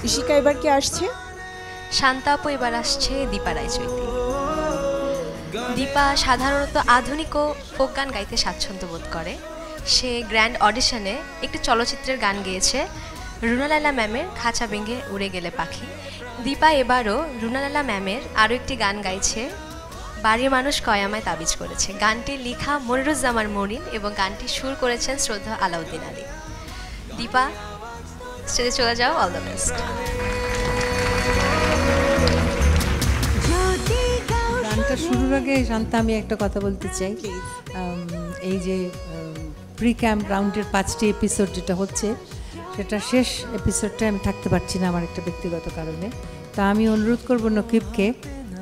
ইশিকা এবার কে আসছে? শান্তা আপু এবার আসছে দীপা রায়চৌধুরী। দীপা সাধারণত আধুনিক ও ফোক গান গাইতে স্বাচ্ছন্দ্য বোধ করে। সে গ্র্যান্ড অডিশনে একটি চলচ্চিত্রের গান গেয়েছে, রুনালালা ম্যামের খাঁচা ভেঙে উড়ে গেলে পাখি। দীপা এবারও রুনালালা ম্যামের আরও একটি গান গাইছে, বাড়ির মানুষ কয় আমায় তাবিজ করেছে। গানটি লেখা মনিরুজ্জামান মরিন এবং গানটি সুর করেছেন শ্রদ্ধা আলাউদ্দিন আলী। দীপা, স্টেজে চলে যাও। All the best. গানটা শুরুর আগে শান্তা আমি একটা কথা বলতে চাই। এই যে প্রি ক্যাম্প রাউন্ডের 5টি এপিসোড যেটা হচ্ছে, সেটা শেষ এপিসোডটা আমি থাকতে পারছি না আমার একটা ব্যক্তিগত কারণে। তা আমি অনুরোধ করব নকিবকে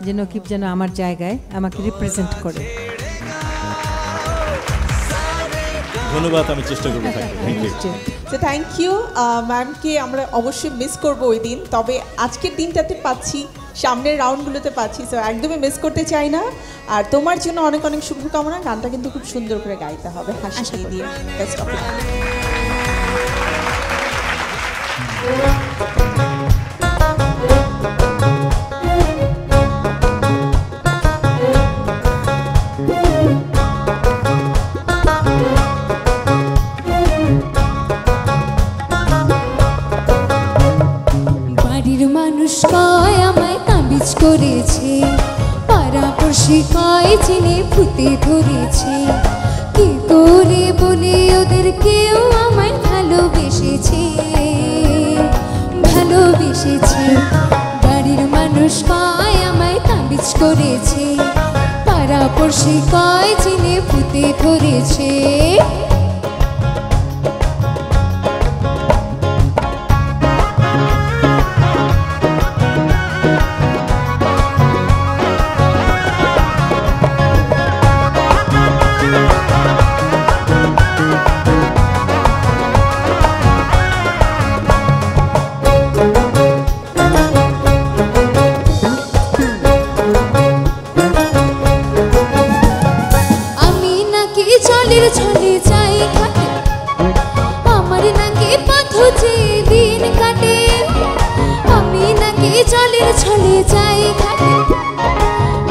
যে নকিব যেন আমার জায়গায় আমাকে রিপ্রেজেন্ট করে। ধন্যবাদ, আমি চেষ্টা করব। থ্যাংক ইউ ম্যামকে। আমরা অবশ্যই মিস করব ওই দিন, তবে আজকের দিনটাতে পাচ্ছি, সামনের রাউন্ডগুলোতে পাচ্ছি, সো একদমই মিস করতে চাই না। আর তোমার জন্য অনেক অনেক শুভকামনা। গানটা কিন্তু খুব সুন্দর করে গাইতে হবে, হাসি দিয়ে। Best of luck. বাড়ির মানুষ কয় আমায় তাবিজ করেছে, পাড়াপড়শি কয় চিনে ফুটে ধরেছে। কি করে বলে ওদের কেউ আমায় ভালোবেসেছে, ভালোবেসেছে। বাড়ির মানুষ কয় আমায় তাবিজ করেছে, পাড়াপড়শি কয় চিনে ফুটে ধরেছে। ছলে যাই ঘাটে, আমার নাকি পথ যে দিন কাটে। আমি নাকি জলের ছলে যাই ঘাটে,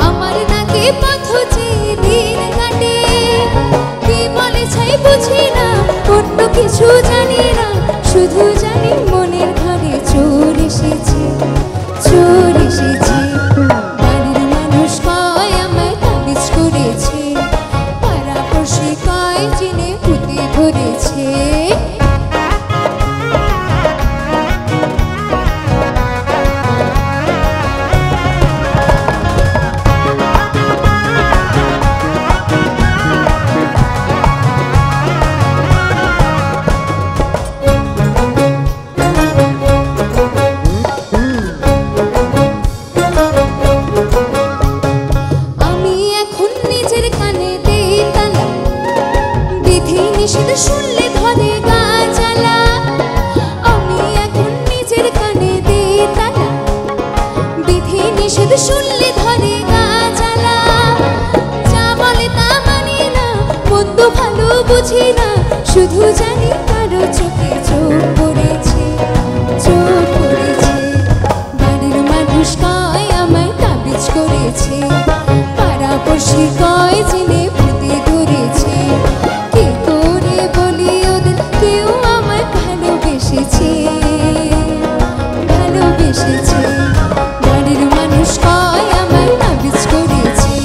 আমার নাকি পথ যে দিন কাটে। কি বলে ছাই বুঝি না, অন্য কিছু জানি না, শুধু জানি মনের ঘরে চোর এসেছে, চোর এসেছে। বাড়ির মানুষ কয় আমায় তাবিজ করেছে, পাড়াপড়শি কয় চিনে ফুটে ধরেছে। আমি এখন নিজের কানে দেই তালা, বিধি নিষেধ শুনলে ধরে গা জ্বালা। আমি এখন নিজের কানে দেই তালা, বিধি নিষেধ শুনলে ধরে গা জ্বালা। যা বলে তা মানি না, মন্দ ভালো বুঝি না, শুধু জানি কারো চোখে চোখ পড়েছে, চোখ পড়েছে। বাড়ির মানুষ কয় আমায় তাবিজ করেছে, পাড়াপড়শি কয় চিনে ফুটে ধরেছে। কি করে বলি ওদের কেউ আমায় ভালোবেসেছে, ভালোবেসেছে। বাড়ির মানুষ কয় আমায় তাবিজ করেছে,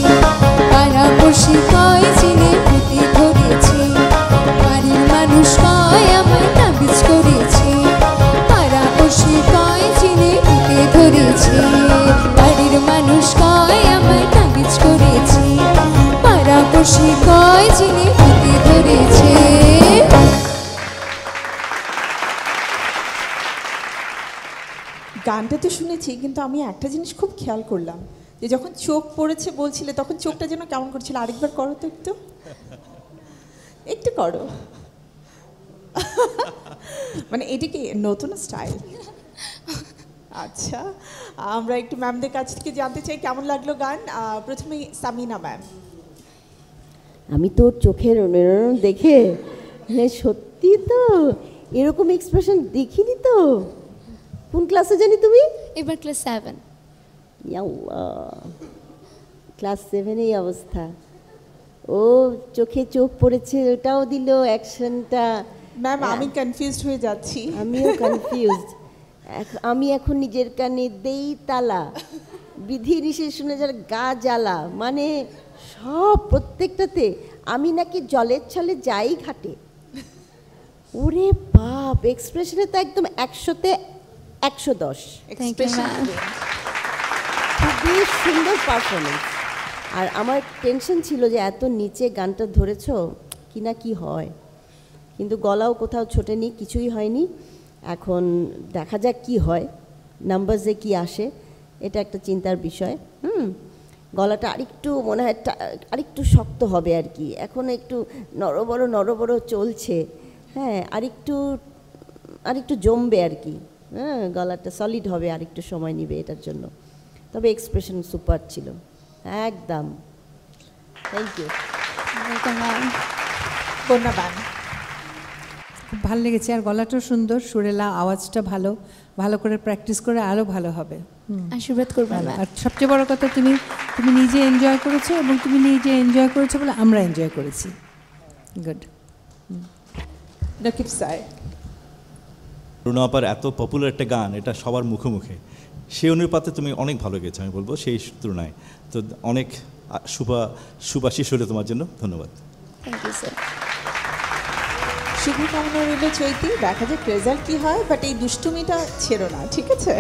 পাড়াপড়শি কয় চিনে ফুটে ধরেছে। বাড়ির মানুষ কয় আমায় তাবিজ করেছে, পাড়াপড়শি কয় চিনে ফুটে ধরেছে। বাড়ির মানুষ কয় আমায় তাবিজ করেছে, পাড়াপড়শি কয় চিনে ফুটে ধরেছে। গানটা তো শুনেছি, কিন্তু আমি একটা জিনিস খুব খেয়াল করলাম যে যখন চোখ পড়েছে বলছিলে, তখন চোখটা যেন কেমন করছিল। আরেকবার করো তো, একটু একটু করো। মানে এটা কি নতুন স্টাইল? আচ্ছা, আমরা একটু ম্যামদের কাছ থেকে জানতে চাই কেমন লাগলো গান। প্রথমে সামিনা ম্যাম। আমি তোর চোখের নয়ন দেখে, হ্যাঁ সত্যি তো এরকম এক্সপ্রেশন দেখিনি তো, কোন ক্লাসে জানি তুমি? এবার ক্লাস 7। ক্লাস 7 অবস্থা। ও চোখে চোখ পড়েছে, ওটাও দিল অ্যাকশনটা। ম্যাম আমি কনফিউজড হয়ে যাচ্ছি। আমিও কনফিউজড। আমি এখন নিজের কানে দেই তালা, বিধি নিষেধ শুনে যার গা জ্বালা, মানে সব প্রত্যেকটাতে আমি নাকি জলের ছলে যাই ঘাটে। ওরে বাপ, এক্সপ্রেশনে তো একদম 100-তে 110। এক্সপ্রেশন খুবই সুন্দর পারফরমেন্স। আর আমার টেনশন ছিল যে এত নিচে গানটা ধরেছ কি না কি হয়, কিন্তু গলাও কোথাও ছোটেনি, কিছুই হয়নি। এখন দেখা যাক কি হয়, নাম্বারসে কি আসে, এটা একটা চিন্তার বিষয়। গলাটা আরেকটু মনে হয় আরেকটু শক্ত হবে আর কি, এখন একটু নরবড় চলছে। হ্যাঁ, আরেকটু জমবে আর কি। হ্যাঁ, গলাটা সলিড হবে, আরেকটু সময় নেবে এটার জন্য। তবে এক্সপ্রেশন সুপার ছিল একদম। Thank you. কন্যা ম্যাম খুব ভালো লেগেছে, আর গলাটাও সুন্দর, সুরেলা, আওয়াজটা ভালো, ভালো করে প্র্যাকটিস করে আরও ভালো হবে। আশীর্বাদ করবেন। আর সবচেয়ে বড় কথা তুমি নিজে এনজয় করেছো, এবং তুমি নিজে এনজয় করেছো বলে আমরা এনজয় করেছি। গুড। নকিব স্যার, রুনা আপার এত পপুলার একটা গান, এটা সবার মুখে মুখে, সেই অনুপাতে তুমি অনেক ভালো গেছো আমি বলবো সেই তুলনায়। তো অনেক সুবাশিস হলো তোমার জন্য, ধন্যবাদ। Thank you sir. শুভকামনা রইল চৈতি, দেখা যাক রেজাল্ট কি হয়, বাট এই দুষ্টুমিটা ছেড়ো না, ঠিক আছে?